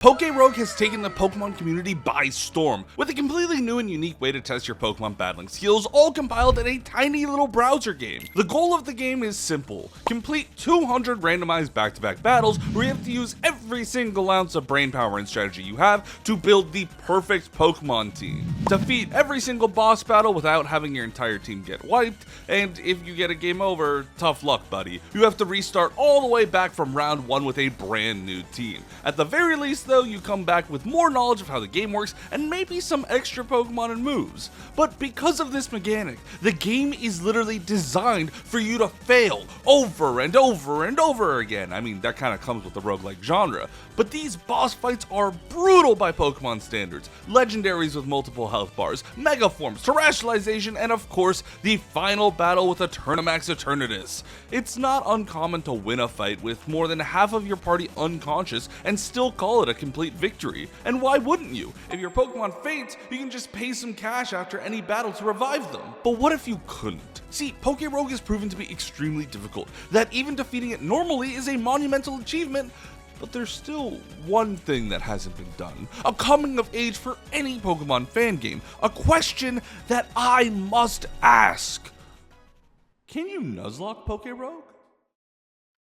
PokeRogue has taken the Pokemon community by storm, with a completely new and unique way to test your Pokemon battling skills, all compiled in a tiny little browser game. The goal of the game is simple: complete 200 randomized back-to-back battles where you have to use every single ounce of brainpower and strategy you have to build the perfect Pokemon team. Defeat every single boss battle without having your entire team get wiped, and if you get a game over, tough luck, buddy. You have to restart all the way back from round 1 with a brand new team. At the very least, though, you come back with more knowledge of how the game works and maybe some extra Pokemon and moves. But because of this mechanic, the game is literally designed for you to fail over and over and over again. I mean, that kind of comes with the roguelike genre, but these boss fights are brutal by Pokemon standards. Legendaries with multiple health bars, Mega Forms, Terrestrialization, and of course, the final battle with a Turnamax Eternatus. It's not uncommon to win a fight with more than half of your party unconscious and still call it a complete victory. And why wouldn't you? If your Pokemon faints, you can just pay some cash after any battle to revive them. But what if you couldn't? See, PokeRogue has proven to be extremely difficult, that even defeating it normally is a monumental achievement. But there's still one thing that hasn't been done: a coming of age for any Pokemon fan game. A question that I must ask: can you Nuzlocke PokeRogue?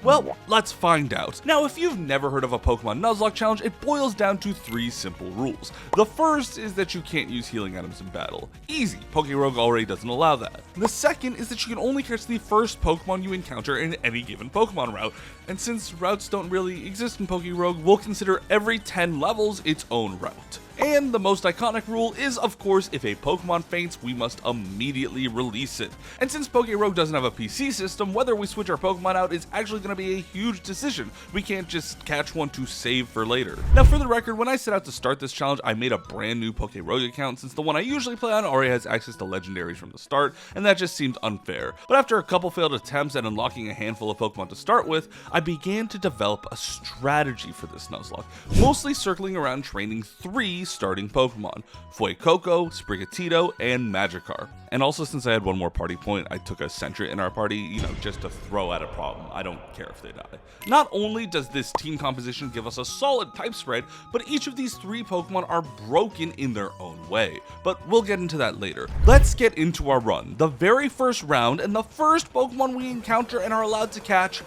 Well, let's find out. Now, if you've never heard of a Pokemon Nuzlocke challenge, it boils down to 3 simple rules. The first is that you can't use healing items in battle. Easy, PokeRogue already doesn't allow that. The second is that you can only catch the first Pokemon you encounter in any given Pokemon route, and since routes don't really exist in PokeRogue, we'll consider every 10 levels its own route. And the most iconic rule is, of course, if a Pokemon faints, we must immediately release it. And since PokeRogue doesn't have a PC system, whether we switch our Pokemon out is actually going to be a huge decision. We can't just catch one to save for later. Now, for the record, when I set out to start this challenge, I made a brand new PokeRogue account since the one I usually play on already has access to legendaries from the start, and that just seemed unfair. But after a couple failed attempts at unlocking a handful of Pokemon to start with, I began to develop a strategy for this Nuzlocke, mostly circling around training 3 starting Pokemon: Fuecoco, Sprigatito, and Magikarp. And also, since I had one more party point, I took a Sentret in our party, just to throw at a problem. I don't care if they die. Not only does this team composition give us a solid type spread, but each of these 3 Pokemon are broken in their own way. But we'll get into that later. Let's get into our run. The very first round, and the first Pokemon we encounter and are allowed to catch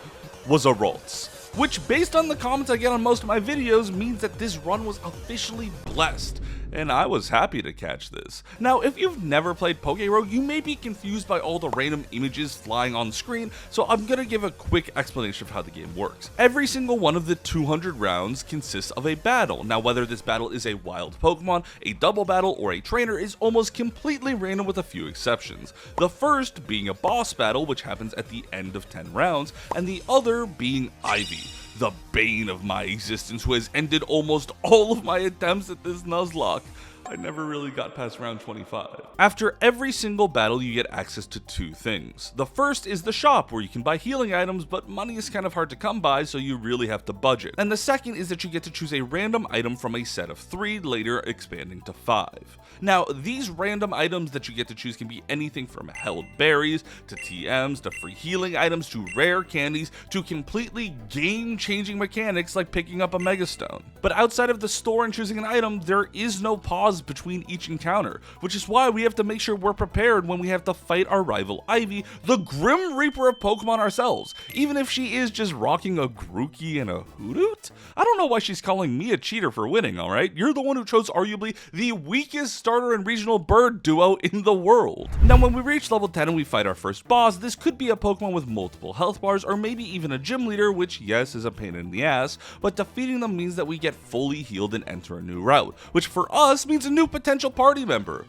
was a Ralts, which, based on the comments I get on most of my videos, means that this run was officially blessed, and I was happy to catch this. Now, if you've never played PokeRogue, you may be confused by all the random images flying on screen, so I'm gonna give a quick explanation of how the game works. Every single one of the 200 rounds consists of a battle. Now, whether this battle is a wild Pokemon, a double battle, or a trainer is almost completely random with a few exceptions. The first being a boss battle, which happens at the end of 10 rounds, and the other being Ivy, the bane of my existence, who has ended almost all of my attempts at this Nuzlocke. I never really got past round 25. After every single battle, you get access to 2 things. The first is the shop, where you can buy healing items, but money is kind of hard to come by, so you really have to budget. And the second is that you get to choose a random item from a set of 3, later expanding to 5. Now, these random items that you get to choose can be anything from held berries, to TMs, to free healing items, to rare candies, to completely game-changing mechanics like picking up a Mega Stone. But outside of the store and choosing an item, there is no pause between each encounter, which is why we have to make sure we're prepared when we have to fight our rival Ivy, the Grim Reaper of Pokemon ourselves, even if she is just rocking a Grookey and a Hoothoot. I don't know why she's calling me a cheater for winning, alright? You're the one who chose arguably the weakest starter and regional bird duo in the world. Now, when we reach level 10 and we fight our first boss, this could be a Pokemon with multiple health bars, or maybe even a gym leader, which, yes, is a pain in the ass, but defeating them means that we get fully healed and enter a new route, which for us means a new potential party member,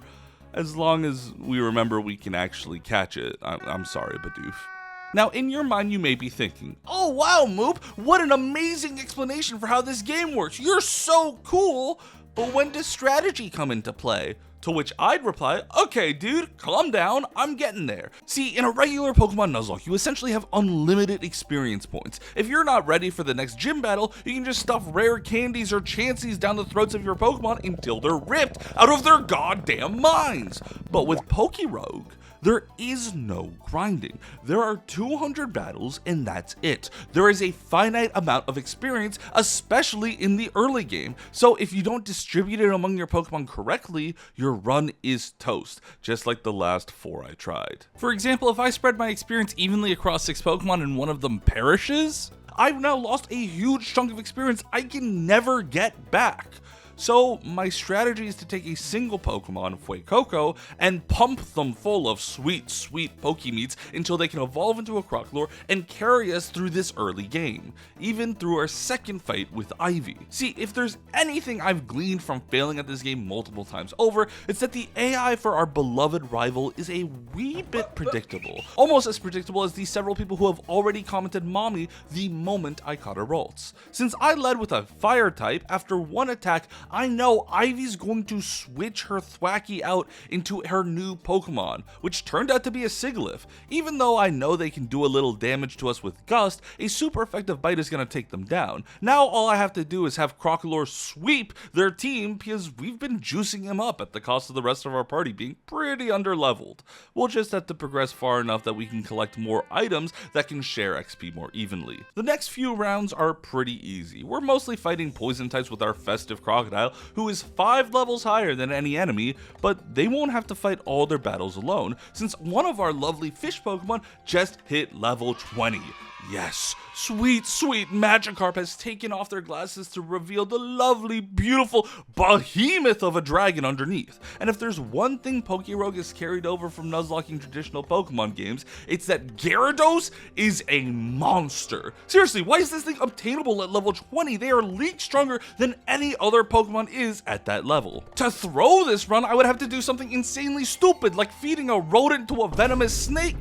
as long as we remember we can actually catch it. I'm sorry, Bidoof. Now, in your mind, you may be thinking, "Oh wow, Moop, what an amazing explanation for how this game works. You're so cool, but when does strategy come into play?" To which I'd reply, "Okay, dude, calm down, I'm getting there." See, in a regular Pokemon Nuzlocke, you essentially have unlimited experience points. If you're not ready for the next gym battle, you can just stuff rare candies or chansies down the throats of your Pokemon until they're ripped out of their goddamn minds. But with PokeRogue, There is no grinding. There are 200 battles and that's it. There is a finite amount of experience, especially in the early game. So if you don't distribute it among your Pokemon correctly, your run is toast, just like the last 4 I tried. For example, if I spread my experience evenly across 6 Pokemon and one of them perishes, I've now lost a huge chunk of experience I can never get back. So my strategy is to take a single Pokemon, Fuecoco, and pump them full of sweet, sweet Pokemeats until they can evolve into a Crocodile and carry us through this early game, even through our second fight with Ivy. See, if there's anything I've gleaned from failing at this game multiple times over, it's that the AI for our beloved rival is a wee bit predictable. Almost as predictable as the several people who have already commented mommy the moment I caught her rolls. Since I led with a fire type, after one attack, I know Ivy's going to switch her Thwacky out into her new Pokemon, which turned out to be a Sigilyph. Even though I know they can do a little damage to us with Gust, a super effective bite is going to take them down. Now all I have to do is have Crocodile sweep their team because we've been juicing him up at the cost of the rest of our party being pretty underleveled. We'll just have to progress far enough that we can collect more items that can share XP more evenly. The next few rounds are pretty easy. We're mostly fighting poison types with our festive Crocodile, who is 5 levels higher than any enemy, but they won't have to fight all their battles alone, since one of our lovely fish Pokemon just hit level 20. Yes, sweet, sweet Magikarp has taken off their glasses to reveal the lovely, beautiful behemoth of a dragon underneath. And if there's one thing PokeRogue has carried over from Nuzlocking traditional Pokemon games, it's that Gyarados is a monster. Seriously, why is this thing obtainable at level 20? They are league stronger than any other Pokemon is at that level. To throw this run, I would have to do something insanely stupid, like feeding a rodent to a venomous snake.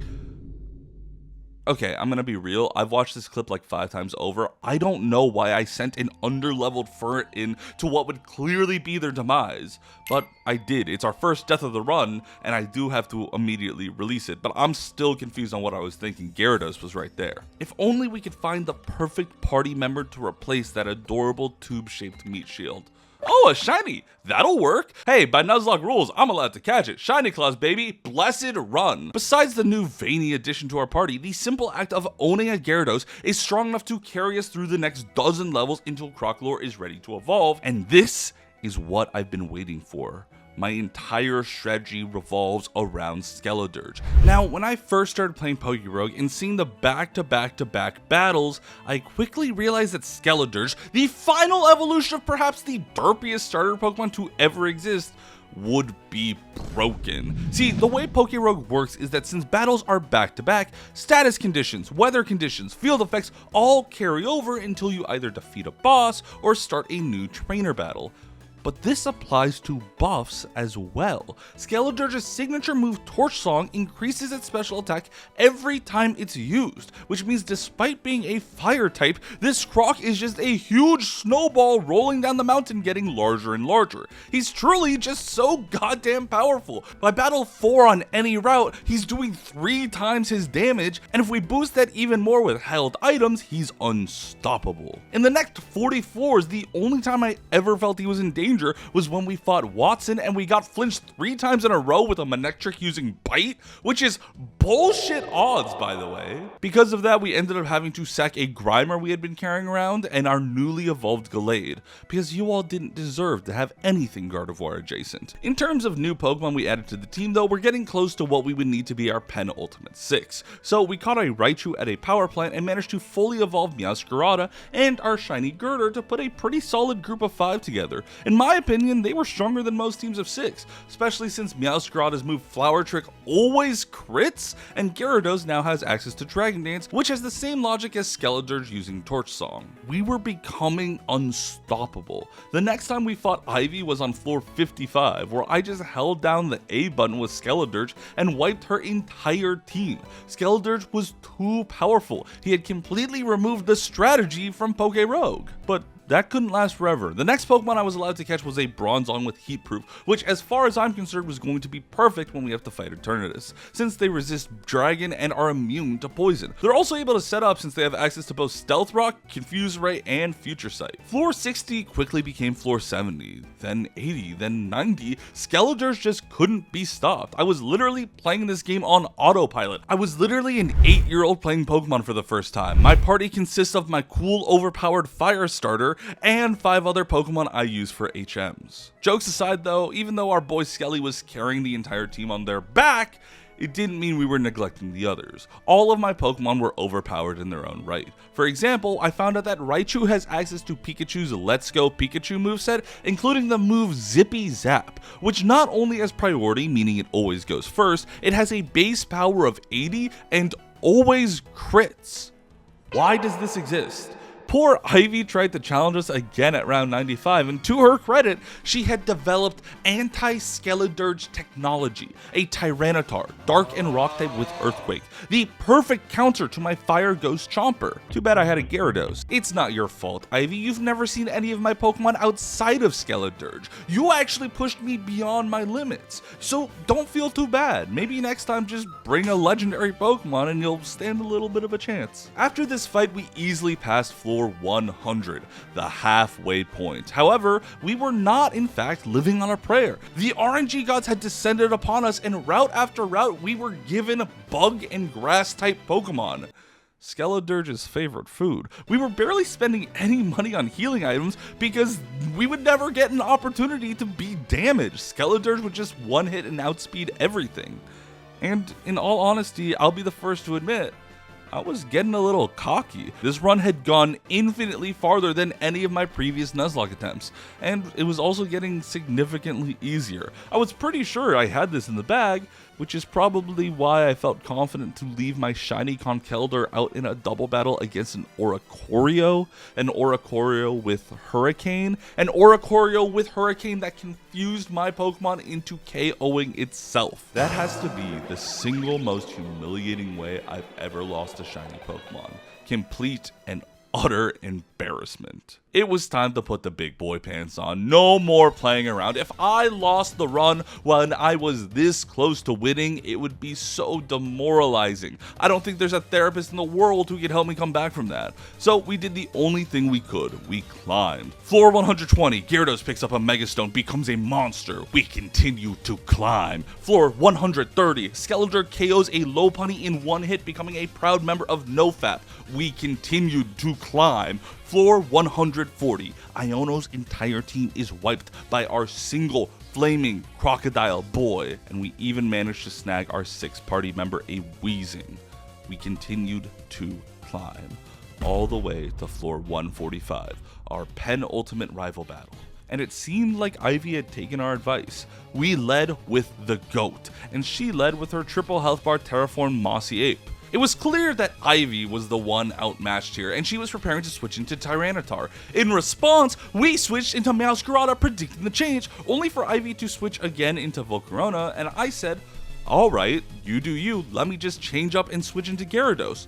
Okay, I'm gonna be real, I've watched this clip like 5 times over. I don't know why I sent an underleveled Furret in to what would clearly be their demise, but I did. It's our first death of the run, and I do have to immediately release it, but I'm still confused on what I was thinking. Gyarados was right there. If only we could find the perfect party member to replace that adorable tube-shaped meat shield. Oh, a shiny! That'll work! Hey, by Nuzlocke rules, I'm allowed to catch it. Shiny Claws, baby! Blessed run! Besides the new veiny addition to our party, the simple act of owning a Gyarados is strong enough to carry us through the next dozen levels until Crocodile is ready to evolve, and this is what I've been waiting for. My entire strategy revolves around Skeledirge. Now, when I first started playing PokeRogue and seeing the back-to-back-to-back battles, I quickly realized that Skeledirge, the final evolution of perhaps the derpiest starter Pokemon to ever exist, would be broken. See, the way PokeRogue works is that since battles are back-to-back, status conditions, weather conditions, field effects all carry over until you either defeat a boss or start a new trainer battle. But this applies to buffs as well. Skeledirge's signature move Torch Song increases its special attack every time it's used, which means despite being a fire type, this Croc is just a huge snowball rolling down the mountain getting larger and larger. He's truly just so goddamn powerful. By battle 4 on any route, he's doing 3 times his damage, and if we boost that even more with held items, he's unstoppable. In the next 44s, the only time I ever felt he was in danger was when we fought Watson and we got flinched 3 times in a row with a Manectric using Bite, which is bullshit odds, by the way. Because of that, we ended up having to sack a Grimer we had been carrying around and our newly evolved Gallade, because you all didn't deserve to have anything Gardevoir adjacent. In terms of new Pokemon we added to the team though, we're getting close to what we would need to be our penultimate 6. So we caught a Raichu at a power plant and managed to fully evolve Meowscarada and our shiny Girder to put a pretty solid group of 5 together. In my opinion, they were stronger than most teams of 6, especially since Meowscarada's move Flower Trick always crits, and Gyarados now has access to Dragon Dance, which has the same logic as Skeledirge using Torch Song. We were becoming unstoppable. The next time we fought Ivy was on floor 55, where I just held down the A button with Skeledirge and wiped her entire team. Skeledirge was too powerful. He had completely removed the strategy from PokeRogue. But that couldn't last forever. The next Pokemon I was allowed to catch was a Bronzong with Heat Proof, which as far as I'm concerned was going to be perfect when we have to fight Eternatus, since they resist Dragon and are immune to poison. They're also able to set up since they have access to both Stealth Rock, Confuse Ray, and Future Sight. Floor 60 quickly became floor 70, then 80, then 90. Skeledirge just couldn't be stopped. I was literally playing this game on autopilot. I was literally an 8-year-old playing Pokemon for the first time. My party consists of my cool overpowered Fire Starter and 5 other Pokemon I use for HMs. Jokes aside though, even though our boy Skelly was carrying the entire team on their back, it didn't mean we were neglecting the others. All of my Pokemon were overpowered in their own right. For example, I found out that Raichu has access to Pikachu's Let's Go Pikachu moveset, including the move Zippy Zap, which not only has priority, meaning it always goes first, it has a base power of 80 and always crits. Why does this exist? Poor Ivy tried to challenge us again at round 95, and to her credit, she had developed anti-Skeledirge technology, a Tyranitar, Dark and Rock type with Earthquake, the perfect counter to my Fire Ghost Chomper. Too bad I had a Gyarados. It's not your fault, Ivy. You've never seen any of my Pokemon outside of Skeledirge. You actually pushed me beyond my limits, so don't feel too bad. Maybe next time just bring a legendary Pokemon and you'll stand a little bit of a chance. After this fight, we easily passed floor 100, the halfway point. However, we were not in fact living on a prayer. The RNG gods had descended upon us, and route after route we were given bug and grass type Pokemon. Skeledirge's favorite food. We were barely spending any money on healing items because we would never get an opportunity to be damaged. Skeledirge would just one hit and outspeed everything. And in all honesty, I'll be the first to admit, I was getting a little cocky. This run had gone infinitely farther than any of my previous Nuzlocke attempts, and it was also getting significantly easier. I was pretty sure I had this in the bag, which is probably why I felt confident to leave my shiny Conkeldurr out in a double battle against an Oricorio with Hurricane, with Hurricane that confused my Pokemon into KOing itself. That has to be the single most humiliating way I've ever lost a shiny Pokemon. Complete and utter embarrassment. It was time to put the big boy pants on. No more playing around. If I lost the run when I was this close to winning, it would be so demoralizing. I don't think there's a therapist in the world who could help me come back from that. So we did the only thing we could. We climbed. Floor 120, Gyarados picks up a Mega Stone, becomes a monster. We continue to climb. Floor 130, Skeledirge KOs a Lopunny in one hit, becoming a proud member of NoFap. We continued to climb. Floor 140, Iono's entire team is wiped by our single flaming crocodile boy, and we even managed to snag our 6th party member, a Weezing. We continued to climb all the way to floor 145, our penultimate rival battle. And it seemed like Ivy had taken our advice. We led with the GOAT, and she led with her triple health bar Terraform Mossy Ape. It was clear that Ivy was the one outmatched here, and she was preparing to switch into Tyranitar. In response, we switched into Meowscarada, predicting the change, only for Ivy to switch again into Volcarona, and I said, alright, you do you, let me just change up and switch into Gyarados.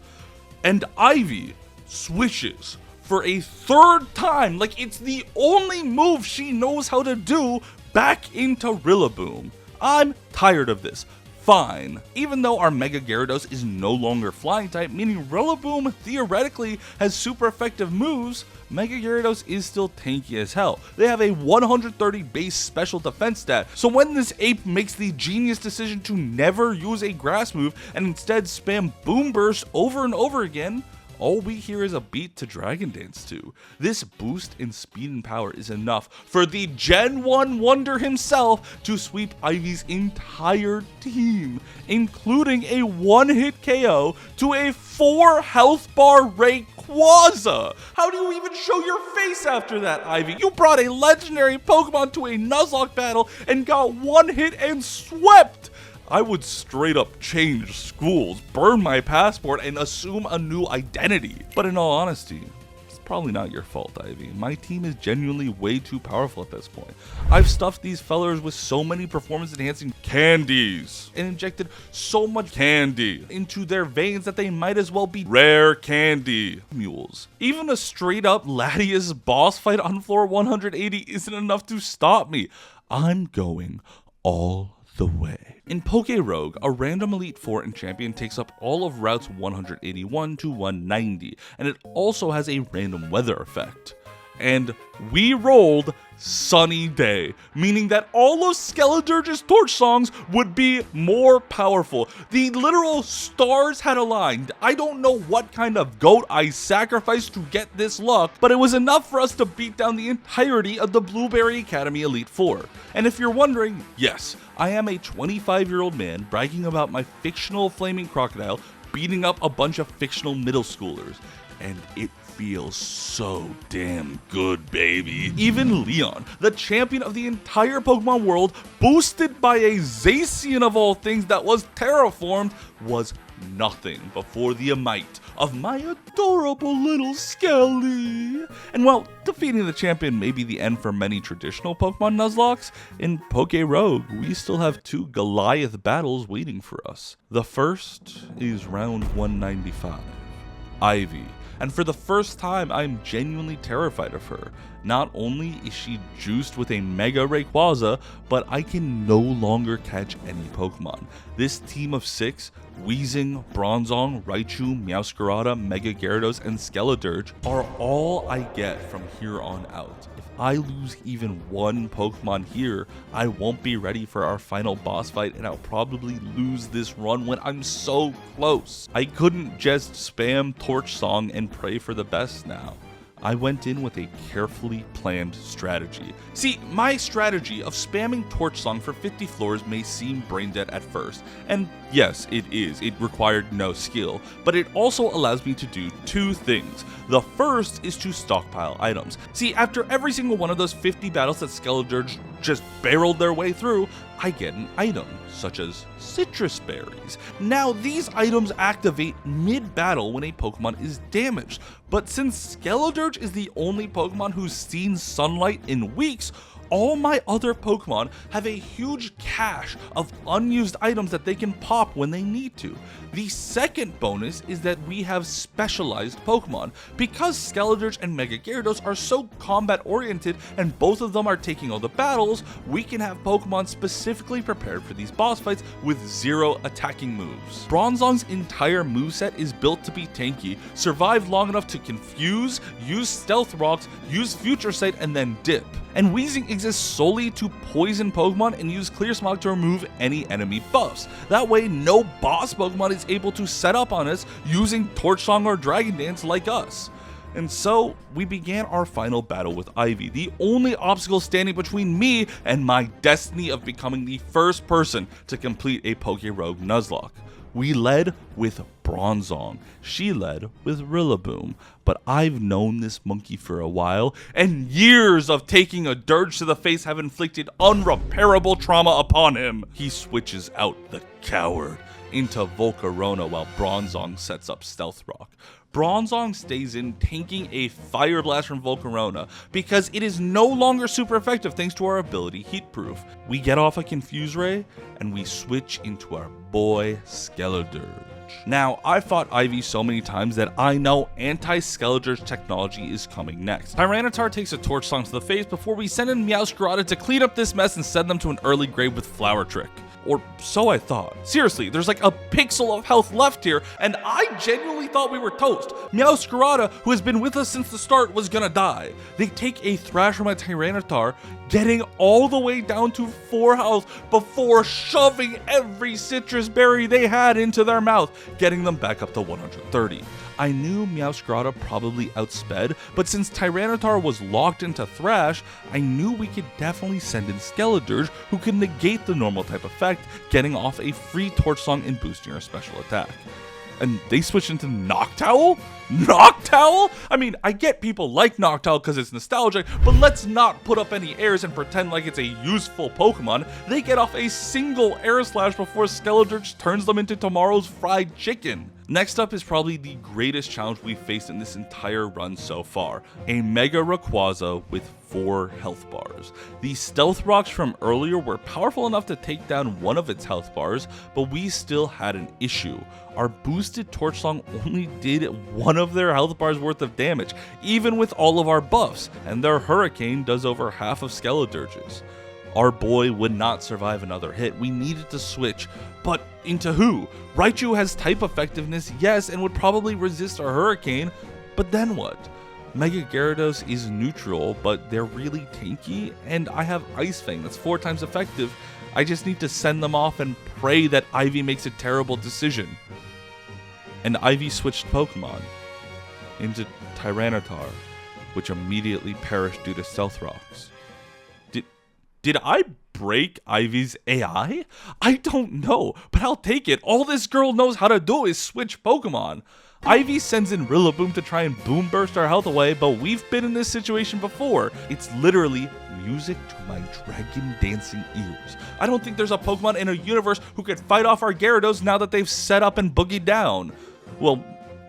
And Ivy switches for a 3rd time, like it's the only move she knows how to do, back into Rillaboom. I'm tired of this. Fine. Even though our Mega Gyarados is no longer flying type, meaning Rillaboom theoretically has super effective moves, Mega Gyarados is still tanky as hell. They have a 130 base special defense stat, so when this ape makes the genius decision to never use a grass move and instead spam Boom Burst over and over again, all we hear is a beat to Dragon Dance to. This boost in speed and power is enough for the Gen 1 wonder himself to sweep Ivy's entire team, including a one-hit KO to a 4 health bar Rayquaza. How do you even show your face after that, Ivy? You brought a legendary Pokemon to a Nuzlocke battle and got one hit and swept. I would straight up change schools, burn my passport, and assume a new identity. But in all honesty, it's Probably not your fault, Ivy. My team is genuinely way too powerful at this point. I've stuffed these fellers with so many performance-enhancing candies and injected so much candy into their veins that they might as well be rare candy mules. Even a straight-up Latias boss fight on floor 180 isn't enough to stop me. I'm going all the way. In PokeRogue, a random Elite Four and champion takes up all of routes 181 to 190, and it also has a random weather effect. And we rolled Sunny Day, meaning that all of Skeledirge's torch songs would be more powerful. The literal stars had aligned. I don't know what kind of goat I sacrificed to get this luck, but it was enough for us to beat down the entirety of the Blueberry Academy Elite Four. And if you're wondering, yes, I am a 25-year-old man bragging about my fictional flaming crocodile beating up a bunch of fictional middle schoolers, and it feels so damn good, baby. Even Leon, the champion of the entire Pokemon world, boosted by a Zacian of all things that was terraformed, was nothing before the might of my adorable little Skelly. And while defeating the champion may be the end for many traditional Pokemon Nuzlocks, in PokeRogue, we still have 2 Goliath battles waiting for us. The first is round 195. Ivy. And for the first time, I'm genuinely terrified of her. Not only is she juiced with a Mega Rayquaza, but I can no longer catch any Pokemon. This team of 6, Weezing, Bronzong, Raichu, Meowscarada, Mega Gyarados, and Skeledirge, are all I get from here on out. If I lose even one Pokemon here, I won't be ready for our final boss fight, and I'll probably lose this run when I'm so close. I couldn't just spam Torch Song and pray for the best now. I went in with a carefully planned strategy. See, my strategy of spamming Torch Song for 50 floors may seem brain dead at first, and yes, it is. It required no skill, but it also allows me to do 2 things. The first is to stockpile items. See, after every single one of those 50 battles that Skeledirge just barreled their way through, I get an item, such as citrus berries. Now, these items activate mid-battle when a Pokemon is damaged, but since Skeledirge is the only Pokemon who's seen sunlight in weeks, all my other Pokemon have a huge cache of unused items that they can pop when they need to. The second bonus is that we have specialized Pokemon. Because Skeledirge and Mega Gyarados are so combat oriented and both of them are taking all the battles, we can have Pokemon specifically prepared for these boss fights with 0 attacking moves. Bronzong's entire moveset is built to be tanky, survive long enough to confuse, use Stealth Rocks, use Future Sight, and then dip. And Weezing exists solely to poison Pokemon and use Clear Smog to remove any enemy buffs. That way, no boss Pokemon is able to set up on us using Torch Song or Dragon Dance like us. And so, we began our final battle with Ivy, the only obstacle standing between me and my destiny of becoming the first person to complete a PokeRogue Nuzlocke. We led with Bronzong, she led with Rillaboom, but I've known this monkey for a while, and years of taking a dirge to the face have inflicted unrepairable trauma upon him. He switches out the coward into Volcarona while Bronzong sets up Stealth Rock. Bronzong stays in, tanking a Fire Blast from Volcarona because it is no longer super effective thanks to our ability Heat Proof. We get off a Confuse Ray and we switch into our boy Skeledirge. Now, I've fought Ivy so many times that I know anti-Skeledirge technology is coming next. Tyranitar takes a Torch Song to the face before we send in Meowscarada to clean up this mess and send them to an early grave with Flower Trick. Or so I thought. Seriously, there's like a pixel of health left here, and I genuinely thought we were toast. Meowscarada, who has been with us since the start, was gonna die. They take a Thrash from a Tyranitar, getting all the way down to 4 health before shoving every citrus berry they had into their mouth, getting them back up to 130. I knew Meowscarada probably outsped, but since Tyranitar was locked into Thrash, I knew we could definitely send in Skeledirge, who could negate the normal type effect, getting off a free Torch Song and boosting our special attack. And they switched into Noctowl? Noctowl? I mean, I get people like Noctowl because it's nostalgic, but let's not put up any airs and pretend like it's a useful Pokemon. They get off a single Air Slash before Skeledirge turns them into tomorrow's fried chicken. Next up is probably the greatest challenge we've faced in this entire run so far, a Mega Rayquaza with 4 health bars. The stealth rocks from earlier were powerful enough to take down one of its health bars, but we still had an issue. Our boosted Torch Song only did one of their health bars worth of damage, even with all of our buffs, and their Hurricane does over half of Skeledirge's. Our boy would not survive another hit. We needed to switch, but into who? Raichu has type effectiveness, yes, and would probably resist our Hurricane, but then what? Mega Gyarados is neutral, but they're really tanky, and I have Ice Fang that's 4 times effective. I just need to send them off and pray that Ivy makes a terrible decision. And Ivy switched Pokemon into Tyranitar, which immediately perished due to Stealth Rocks. Did I break Ivy's AI? I don't know, but I'll take it. All this girl knows how to do is switch Pokemon. Ivy sends in Rillaboom to try and boom burst our health away, but we've been in this situation before. It's literally music to my dragon dancing ears. I don't think there's a Pokemon in a universe who could fight off our Gyarados now that they've set up and boogied down. Well,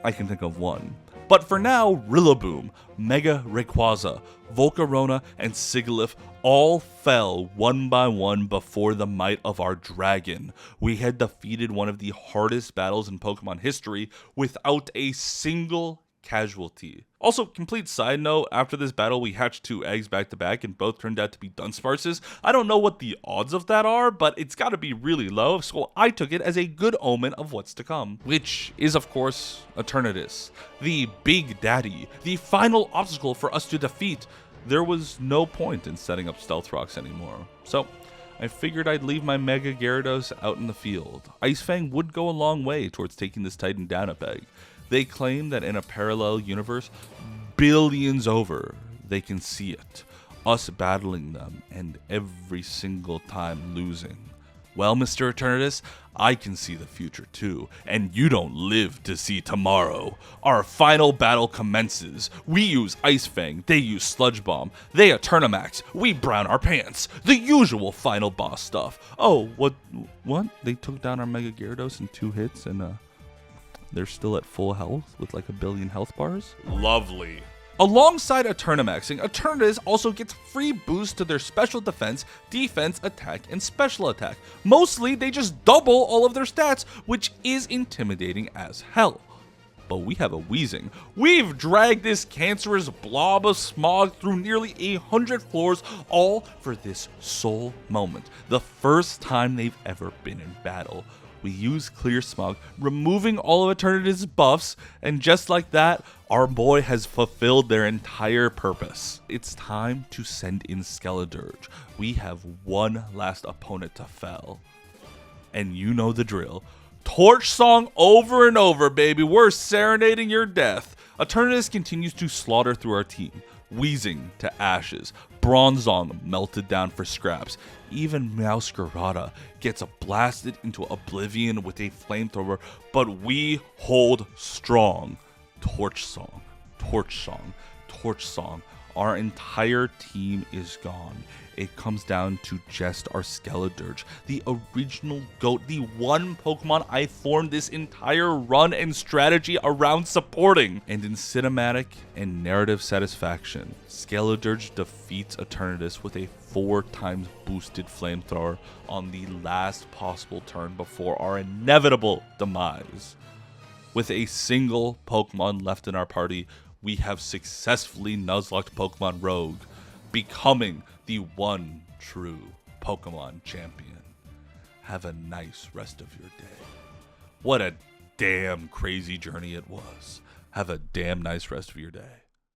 I can think of one. But for now, Rillaboom, Mega Rayquaza, Volcarona, and Sigilyph all fell one by one before the might of our dragon. We had defeated one of the hardest battles in Pokemon history without a single casualty. Also, complete side note, after this battle we hatched 2 eggs back to back and both turned out to be Dunsparces. I don't know what the odds of that are, but it's gotta be really low, so I took it as a good omen of what's to come. Which is of course Eternatus, the big daddy, the final obstacle for us to defeat. There was no point in setting up Stealth Rocks anymore, so I figured I'd leave my Mega Gyarados out in the field. Ice Fang would go a long way towards taking this Titan down a peg. They claim that in a parallel universe, billions over, they can see it. Us battling them, and every single time losing. Well, Mr. Eternatus, I can see the future too, and you don't live to see tomorrow. Our final battle commences. We use Ice Fang, they use Sludge Bomb, they Eternamax, we brown our pants. The usual final boss stuff. Oh, what? They took down our Mega Gyarados in 2 hits, and they're still at full health with like 1 billion health bars? Lovely. Alongside Eternamaxing, Eternatus also gets free boosts to their special defense, attack, and special attack. Mostly, they just double all of their stats, which is intimidating as hell. But we have a Weezing. We've dragged this cancerous blob of smog through nearly 100 floors, all for this sole moment. The first time they've ever been in battle. We use Clear Smog, removing all of Eternatus' buffs, and just like that, our boy has fulfilled their entire purpose. It's time to send in Skeledirge. We have one last opponent to fell. And you know the drill. Torch Song over and over, baby. We're serenading your death. Eternatus continues to slaughter through our team. Weezing to ashes. Bronzong melted down for scraps. Even Meowscarada gets blasted into oblivion with a flamethrower, but we hold strong. Torch Song, Torch Song, Torch Song. Our entire team is gone. It comes down to just our Skeledirge, the original GOAT, the one Pokemon I formed this entire run and strategy around supporting. And in cinematic and narrative satisfaction, Skeledirge defeats Eternatus with a 4 times boosted flamethrower on the last possible turn before our inevitable demise. With a single Pokemon left in our party, we have successfully Nuzlocked Pokemon Rogue, becoming the one true Pokemon champion. Have a nice rest of your day. What a damn crazy journey it was. Have a damn nice rest of your day.